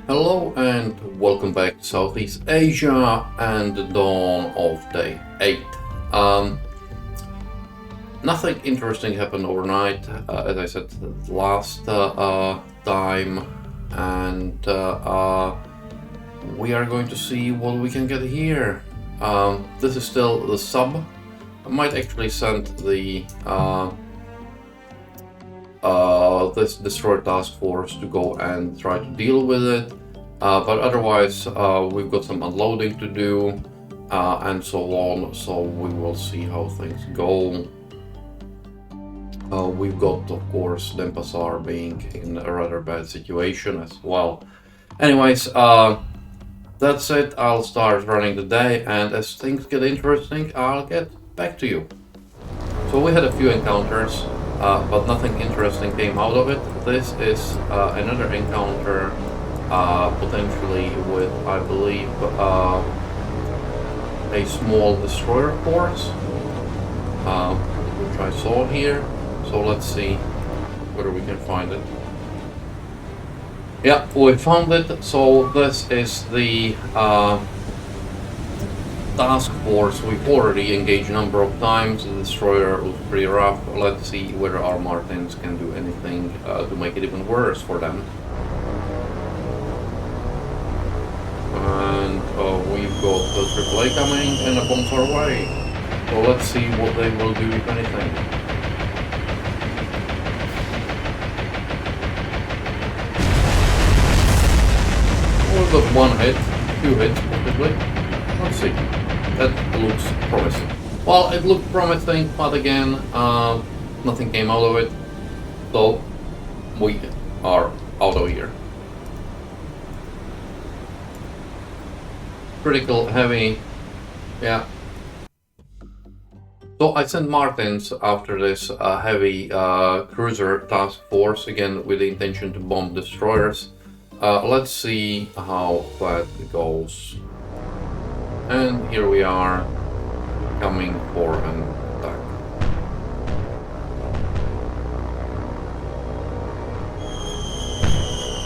Hello and welcome back to Southeast Asia and the dawn of day 8. Um, Nothing interesting happened overnight, as I said last time, and we are going to see what we can get here. This is still the sub. I might actually send the this destroyer task force to go and try to deal with it, but otherwise we've got some unloading to do and so on, so we will see how things go. We've got, of course, Denpasar being in a rather bad situation as well. Anyways, that's it. I'll start running the day, and as things get interesting, I'll get back to you. So we had a few encounters, but nothing interesting came out of it. This is another encounter, potentially with, I believe, a small destroyer force, which I saw here. So let's see whether we can find it. Yeah, we found it. So this is the task force. We've already engaged a number of times. The destroyer was pretty rough. Let's see whether our Martins can do anything to make it even worse for them. And we've got the AAA coming and the bombs are away. So let's see what they will do, if anything. We've got one hit, 2 hits possibly. Let's see. That looks promising. Well, it looked promising, but again, nothing came out of it. So we are out of here. Critical heavy, yeah. So I sent Martins after this heavy cruiser task force, again with the intention to bomb destroyers. Let's see how that goes. And here we are, coming for an attack.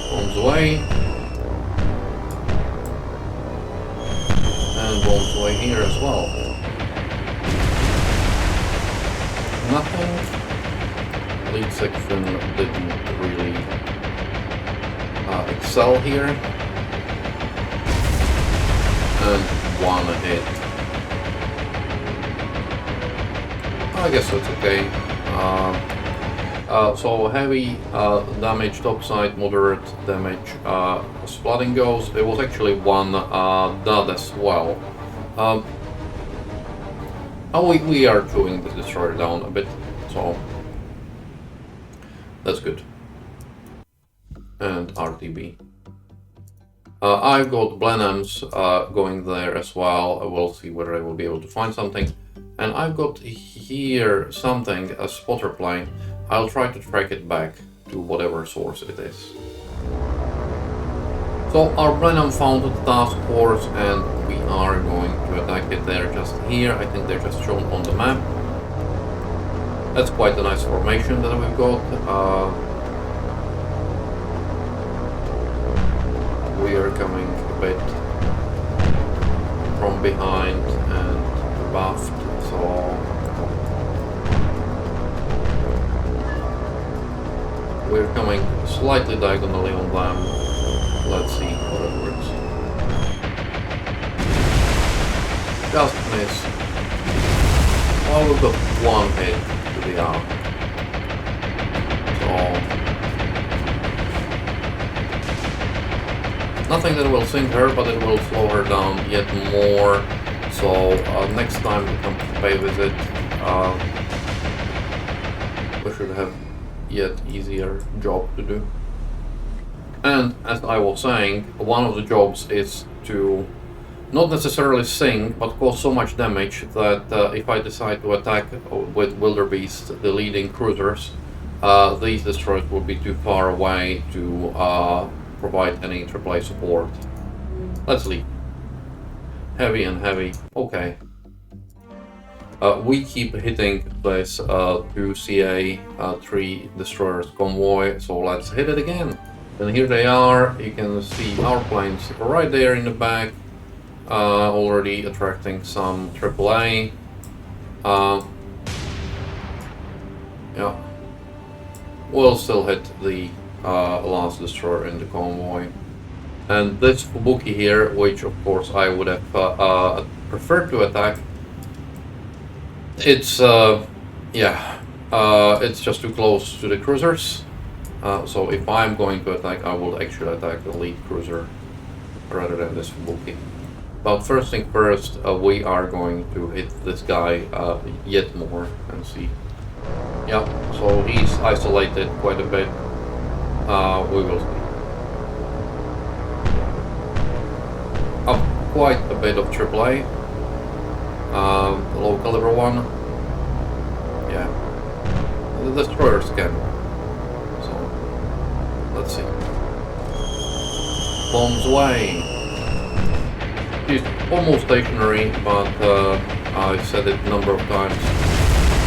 Bombs away. And bombs away here as well. Nothing. Lead section didn't really excel here. And one hit. I guess that's okay. So heavy damage topside, moderate damage splotting goes. It was actually one dud as well. We are chewing the destroyer down a bit, so that's good. And RTB. I've got Blenheims going there as well. We'll see whether I will be able to find something. And I've got here something, a spotter plane. I'll try to track it back to whatever source it is. So our Blenheim found the task force and we are going to attack it. They're just here. I think they're just shown on the map. That's quite a nice formation that we've got. We are coming a bit from behind and buffed, so we're coming slightly diagonally on them. Let's see how it works. Just miss. Well, we've got one hit to the arm. So nothing that will sink her, but it will slow her down yet more. So next time we come to pay visit, we should have yet easier job to do. And as I was saying, one of the jobs is to not necessarily sink, but cause so much damage that if I decide to attack with wildebeest, the leading cruisers, these destroyers will be too far away to provide any AAA support. Let's leave. Heavy and heavy. Okay. We keep hitting this 2 CA 3 destroyers convoy, so let's hit it again. And here they are. You can see our planes right there in the back, already attracting some AAA. Yeah, we'll still hit the last destroyer in the convoy. And this Fubuki here, which of course I would have preferred to attack, it's it's just too close to the cruisers. So if I'm going to attack, I will actually attack the lead cruiser rather than this Fubuki. But first thing first, we are going to hit this guy yet more and see. Yeah, so he's isolated quite a bit. We will see. Up quite a bit of AAA. The low caliber one. Yeah. The destroyers can. So, let's see. Bombs away. She's almost stationary, but I've said it a number of times.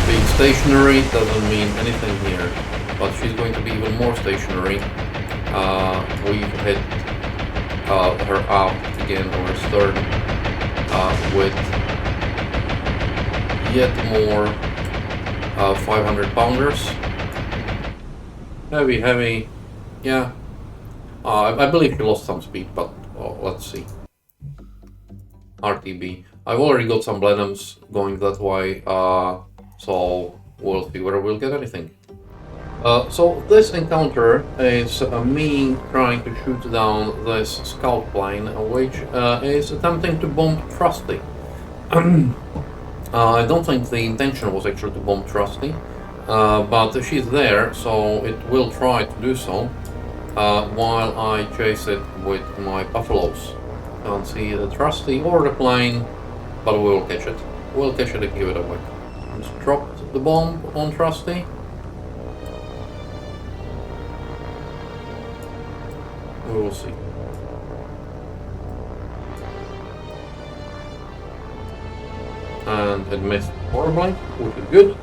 Being stationary doesn't mean anything here, but she's going to be even more stationary. We've hit her out again on her stern with yet more 500 pounders. Heavy, yeah. I believe she lost some speed, but let's see. RTB. I've already got some Blenheims going that way, so we'll see whether we'll get anything. So this encounter is me trying to shoot down this scout plane, which is attempting to bomb Trusty. I don't think the intention was actually to bomb Trusty, but she's there, so it will try to do so, while I chase it with my buffaloes. Can't see the Trusty or the plane, but we will catch it. We'll catch it and give it away. Just dropped the bomb on Trusty. We will see. And it missed horribly, which is good.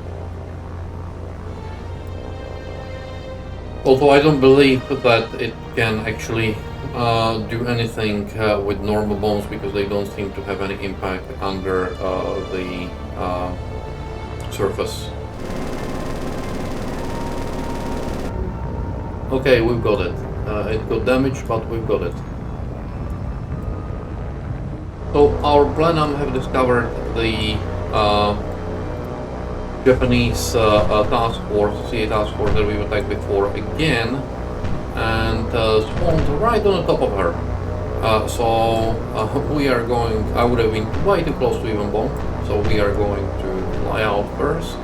Although I don't believe that it can actually do anything with normal bombs, because they don't seem to have any impact under the surface. Okay, we've got it. It got damaged, but we've got it. So our Blenheim have discovered the Japanese task force, CA task force that we've attacked before again, and spawned right on the top of her. So we are going. I would have been way too close to even bomb. So we are going to fly out first,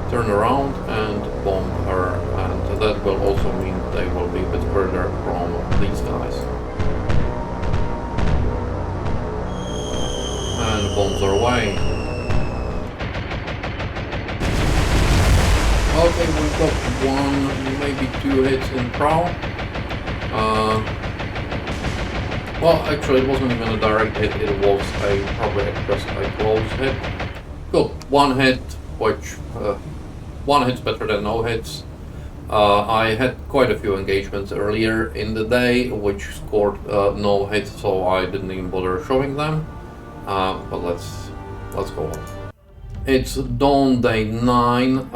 turn around, and bomb her, and that will also mean they will be a bit further from these guys. And bombs are away. Okay, we've got one, maybe two hits in prow. Well, actually, it wasn't even a direct hit, it was probably just a close hit. Got one hit, which one hit's better than no hits. I had quite a few engagements earlier in the day, which scored no hits, so I didn't even bother showing them. But let's go on. It's dawn day 9,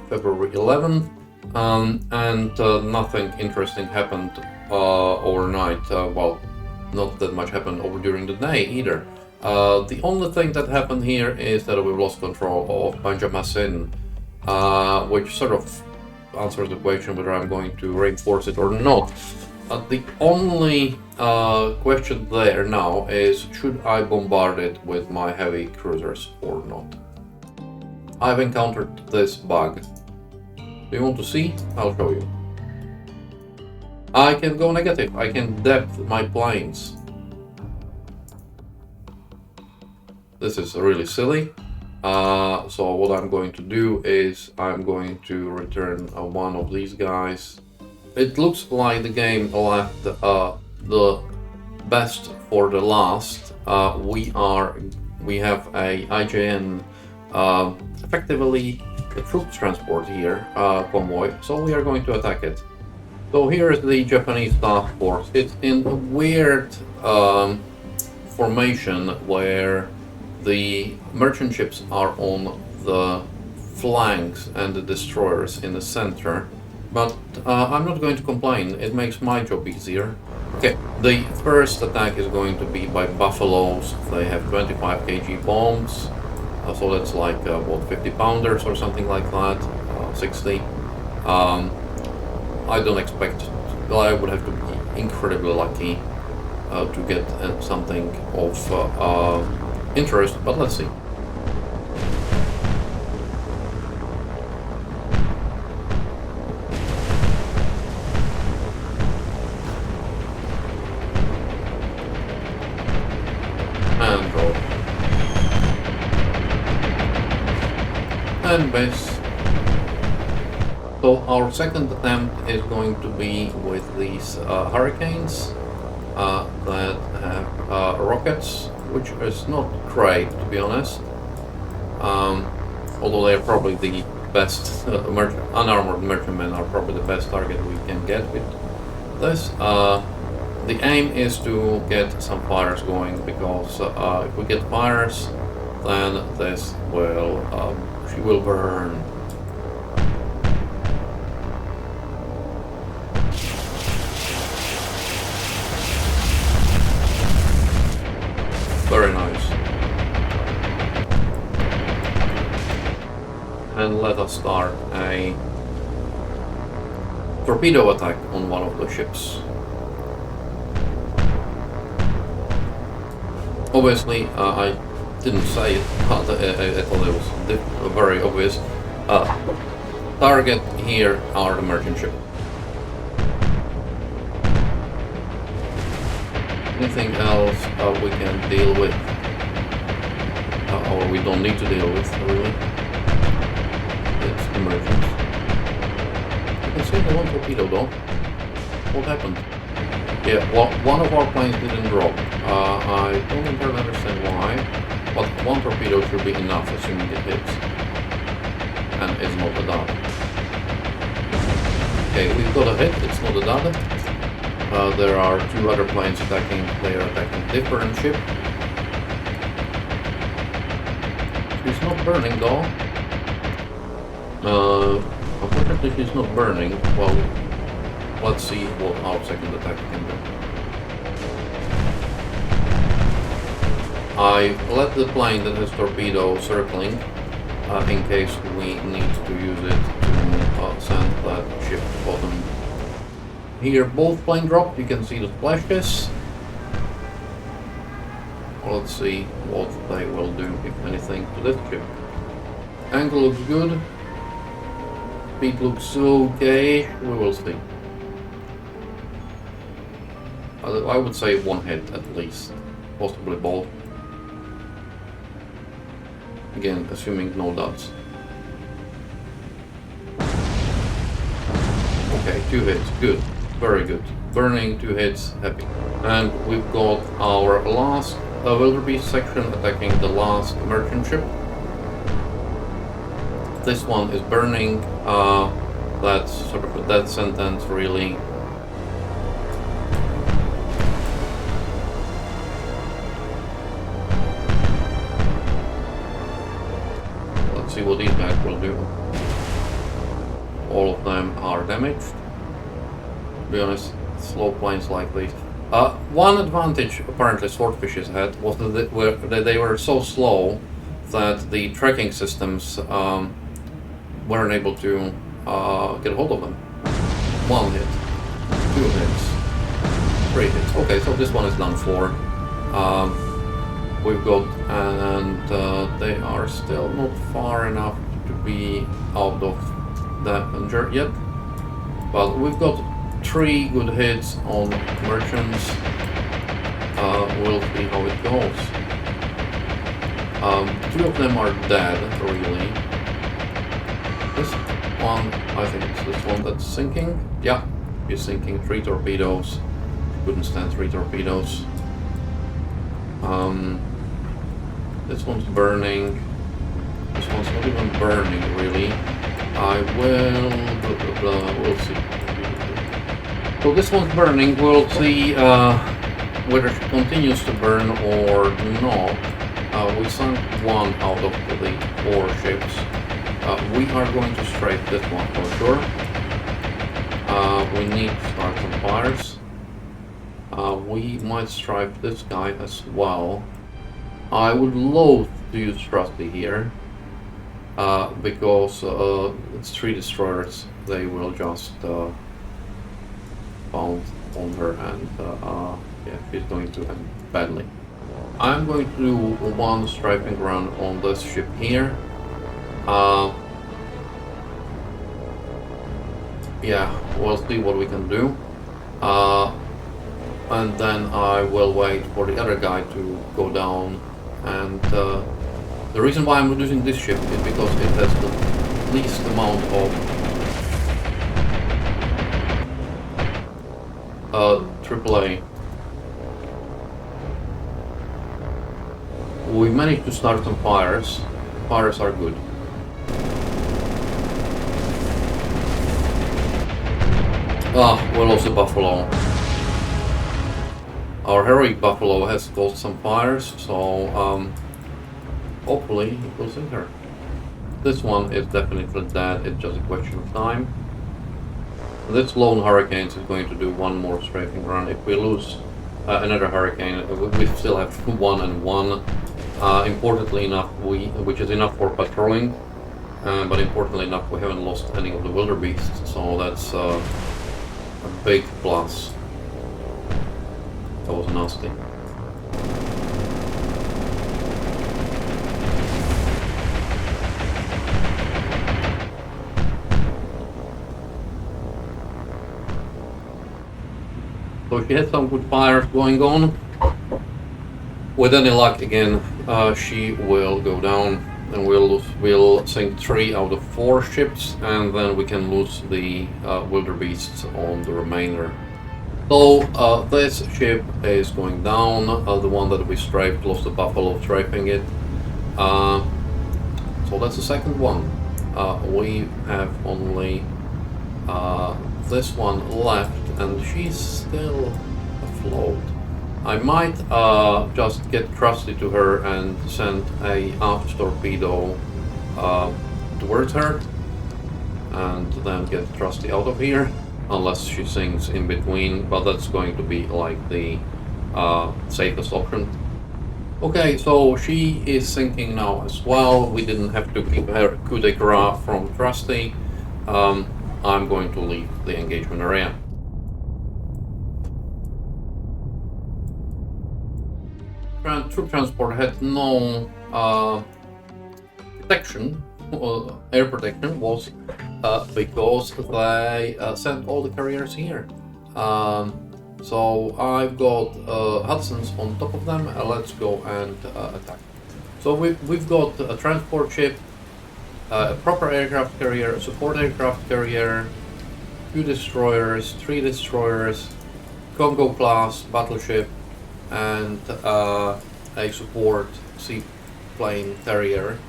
February 11th, and nothing interesting happened overnight. Well, not that much happened over during the day either. The only thing that happened here is that we've lost control of Banjarmasin, which sort of answers the question whether I'm going to reinforce it or not. The only question there now is, should I bombard it with my heavy cruisers or not? I've encountered this bug. Do you want to see? I'll show you. I can go negative. I can depth my planes. This is really silly. So what I'm going to do is I'm going to return one of these guys. It looks like the game left the best for the last. We have a IJN, effectively a troop transport here, convoy. So we are going to attack it. So here is the Japanese task force. It's in a weird formation where the merchant ships are on the flanks and the destroyers in the center. But I'm not going to complain, it makes my job easier. Okay, the first attack is going to be by buffaloes. They have 25 kg bombs, so that's like, what, 50 pounders or something like that, 60. I don't expect, well, I would have to be incredibly lucky to get something of interest, but let's see. And roll. And base. So our second attempt is going to be with these hurricanes that have rockets, which is not great, to be honest. Although they're probably the best, unarmored merchantmen are probably the best target we can get with this. The aim is to get some fires going, because if we get fires, then this will, she will burn. Very nice. And let us start a torpedo attack on one of the ships. Obviously, I didn't say it, but I thought it was very obvious. Target here are the merchant ship. Anything else we can deal with, or we don't need to deal with, really? It's the merchants. You can see the one torpedo though. What happened? Yeah, well, one of our planes didn't drop. I don't entirely understand why, but one torpedo should be enough, assuming it hits. And it's not a dud. Okay, we've got a hit, it's not a dud. There are two other planes attacking, they are attacking a different ship. She's not burning though. Unfortunately she's not burning. Well, let's see what our second attack can do. I let the plane that has torpedo circling in case we need to use it to send that ship to bottom. Here both plane dropped, you can see the splashes. Well, let's see what they will do, if anything, to this ship. Angle looks good. Speed looks okay, we will see. I would say one hit at least, possibly both. Again, assuming no duds. Okay, 2 hits, good, very good. Burning, 2 hits, happy. And we've got our last wildebeest section attacking the last merchant ship. This one is burning, that's sort of a death sentence, really. Let's see what these guys will do. All of them are damaged. To be honest, slow planes like these. One advantage apparently swordfishes had was that they were so slow that the tracking systems weren't able to get a hold of them. 1 hit, 2 hits, 3 hits. Okay, so this one is done for. We've got, and they are still not far enough to be out of danger yet. But we've got 3 good hits on merchants. We'll see how it goes. 2 of them are dead, really. This one, I think it's this one that's sinking. Yeah, he's sinking. 3 torpedoes. Couldn't stand 3 torpedoes. This one's burning. This one's not even burning, really. I will... blah, blah, blah. We'll see. So this one's burning. We'll see whether it continues to burn or not. We sunk one out of the 4 ships. We are going to strike this one for sure. We need to start some fires. We might strike this guy as well. I would loathe to use Trusty here. Because it's 3 destroyers. They will just bounce on her and yeah, she's going to end badly. I'm going to do one striping run on this ship here. Yeah, we'll see what we can do. And then I will wait for the other guy to go down. And the reason why I'm using this ship is because it has the least amount of AAA. We managed to start some fires. Fires are good. We lost the Buffalo. Our heroic Buffalo has caused some fires, so hopefully it will sink her. This one is definitely dead, it's just a question of time. This lone Hurricane is going to do one more strafing run. If we lose another Hurricane, we still have 1 and 1. Importantly enough, which is enough for patrolling, but importantly enough, we haven't lost any of the wildebeests, so that's a big plus. That was nasty. So she had some good fires going on. With any luck again, she will go down and we'll sink 3 out of 4 ships, and then we can lose the wildebeests on the remainder. So this ship is going down. The one that we strafed lost the Buffalo strafing it. So that's the second one. We have only this one left, and she's still afloat. I might just get Trusty to her and send a aft torpedo towards her, and then get Trusty out of here, unless she sinks in between, but that's going to be like the safest option. Okay, so she is sinking now as well. We didn't have to keep her coup de grace from Trusty. I'm going to leave the engagement area. Troop transport had no protection, air protection, was because they sent all the carriers here. So I've got Hudsons on top of them. Let's go and attack. So we've got a transport ship, a proper aircraft carrier, a support aircraft carrier, 2 destroyers, 3 destroyers, Kongo class battleship, and a support seaplane carrier.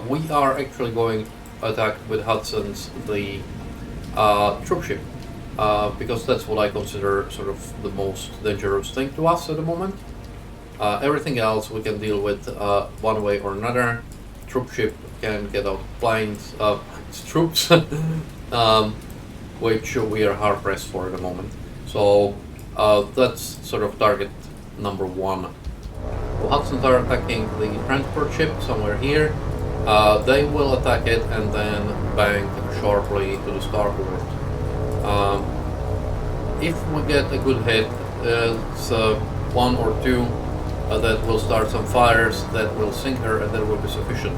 We are actually going to attack with Hudson's the troop ship, because that's what I consider sort of the most dangerous thing to us at the moment. Everything else we can deal with one way or another. Troop ship can get out of planes, it's troops, which we are hard pressed for at the moment. So that's sort of target number 1. So Hudsons are attacking the transport ship somewhere here. They will attack it and then bank sharply to the starboard. If we get a good hit, it's 1 or 2 that will start some fires that will sink her, and that will be sufficient.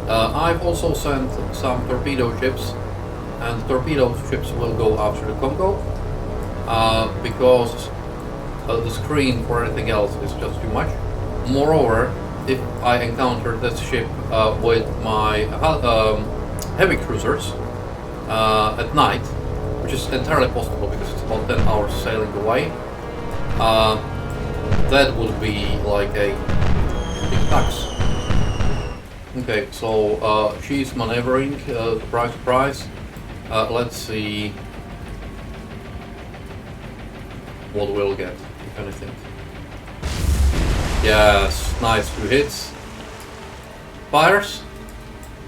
I've also sent some torpedo ships, and torpedo ships will go after the Kongo, because the screen for anything else is just too much. Moreover, if I encounter this ship with my heavy cruisers at night, which is entirely possible because it's about 10 hours sailing away, that would be like a big tax. Okay, so she's maneuvering, surprise, surprise. Let's see. what we'll get, if anything. Yes, nice, 2 hits. Fires?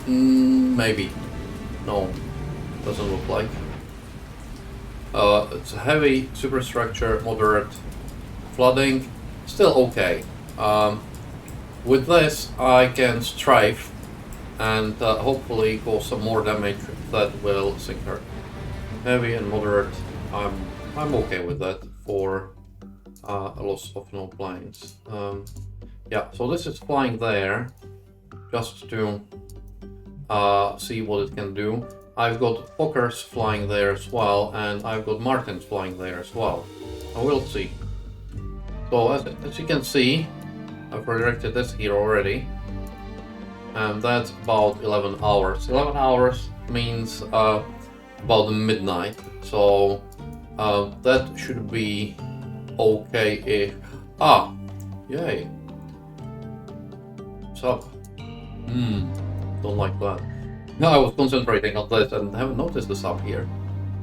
Maybe. No, doesn't look like. It's a heavy superstructure, moderate flooding, still okay. With this I can strafe and hopefully cause some more damage that will sink her. Heavy and moderate, I'm okay with that for a loss of no planes. Yeah, so this is flying there just to see what it can do. I've got Fokkers flying there as well, and I've got Martins flying there as well. I will see. So as you can see, I've redirected this here already, and that's about 11 hours. 11 hours means about midnight, so that should be okay-ish. Ah, yay. Sub. Don't like that. No, I was concentrating on this and haven't noticed the sub here.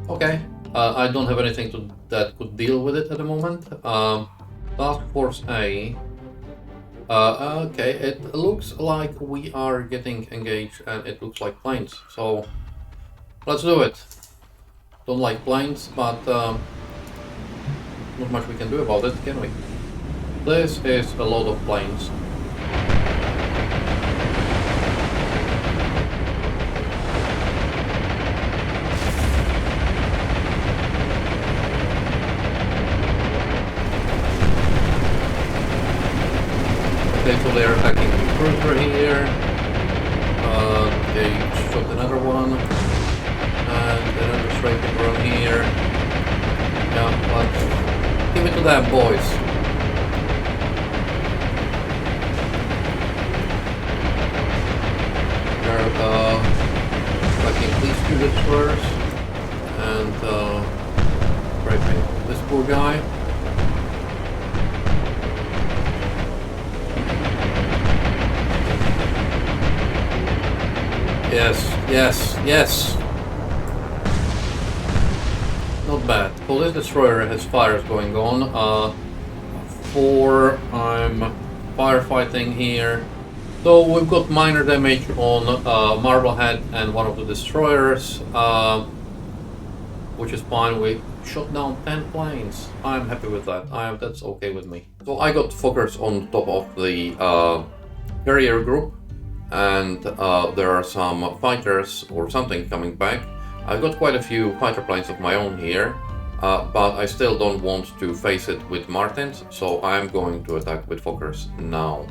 Okay, I don't have anything that could deal with it at the moment. Task Force A. Okay, it looks like we are getting engaged and it looks like planes. So, let's do it. Don't like planes, but not much we can do about it, can we? This is a lot of planes. Okay, so they're attacking the cruiser here. They shot another one. And another strafing run here. Yeah, but give it to them, boys. They're attacking these 2 destroyers. And strafing this poor guy. Yes, yes, yes. Not bad. So this destroyer has fires going on. 4, I'm firefighting here. So we've got minor damage on Marblehead and one of the destroyers, which is fine. We shot down 10 planes. I'm happy with that. That's okay with me. So I got Fokkers on top of the carrier group. And there are some fighters or something coming back. I've got quite a few fighter planes of my own here, but I still don't want to face it with Martins, so I'm going to attack with Fokkers now.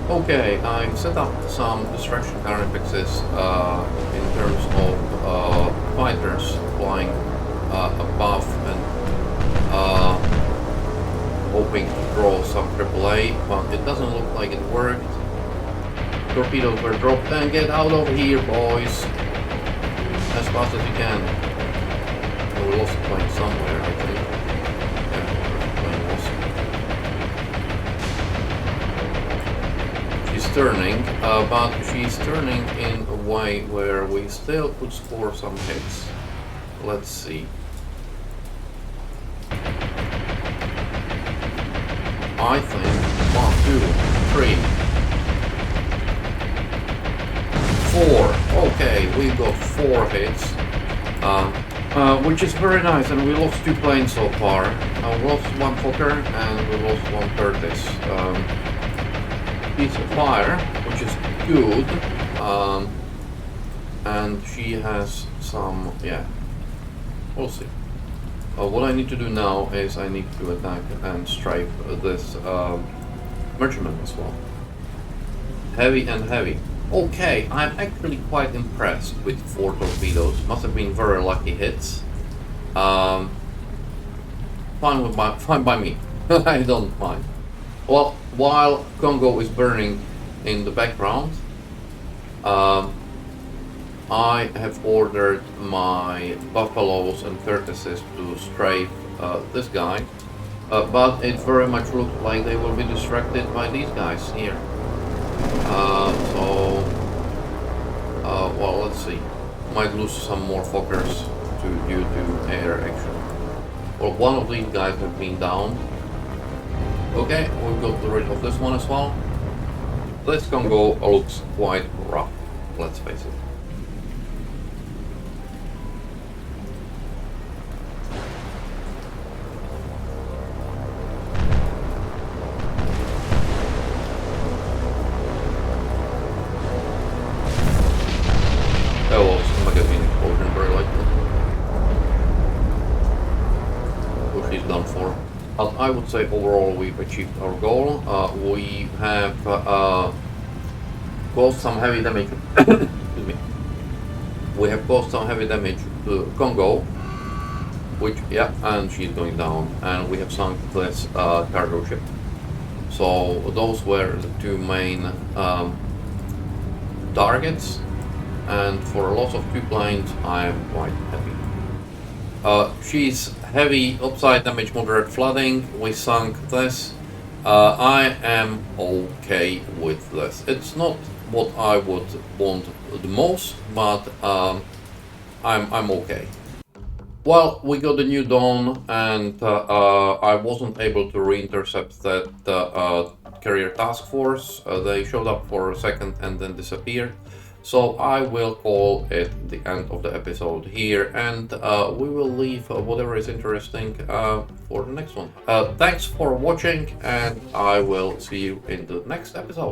Okay, I've set up some distraction counterfixes in terms of fighters flying above and hoping to draw some AAA, but it doesn't look like it worked. Torpedoes were dropped, and get out of here, boys, as fast as you can. Oh, we lost the plane somewhere, I think. Yeah, the plane was. She's turning, but she's turning in a way where we still could score some hits. Let's see. I think 1, 2, 3. 4. Okay, we got 4 hits, which is very nice, and we lost 2 planes so far. We lost 1 Fokker and we lost 1 Curtis. Piece of fire, which is good, and she has some, yeah, we'll see. What I need to do now is I need to attack and strafe this merchantman as well. Heavy and heavy. Okay, I'm actually quite impressed with 4 torpedoes. Must have been very lucky hits. Fine by me. I don't mind. Well, while Kongo is burning in the background, I have ordered my Buffaloes and Curtises to strafe this guy, but it very much looks like they will be distracted by these guys here. Well, let's see. Might lose some more Fokkers due to air action. Well, one of these guys have been down. Okay, we've got rid of this one as well. This Kongo looks quite rough, let's face it. That was a magazine explosion, very likely. Which he's done for. But I would say overall we've achieved our goal. We have caused some heavy damage. Excuse me. We have caused some heavy damage to Kongo, which, yeah, and she's going down. And we have sunk this cargo ship. So those were the two main targets. And for a loss of 2 planes, I am quite happy. She's heavy upside damage, moderate flooding. We sunk this. I am okay with this. It's not what I would want the most, but I'm okay. Well, we got a new dawn, and I wasn't able to re-intercept that carrier task force. They showed up for a second and then disappeared. So I will call it the end of the episode here, and we will leave whatever is interesting for the next one. Thanks for watching, and I will see you in the next episode.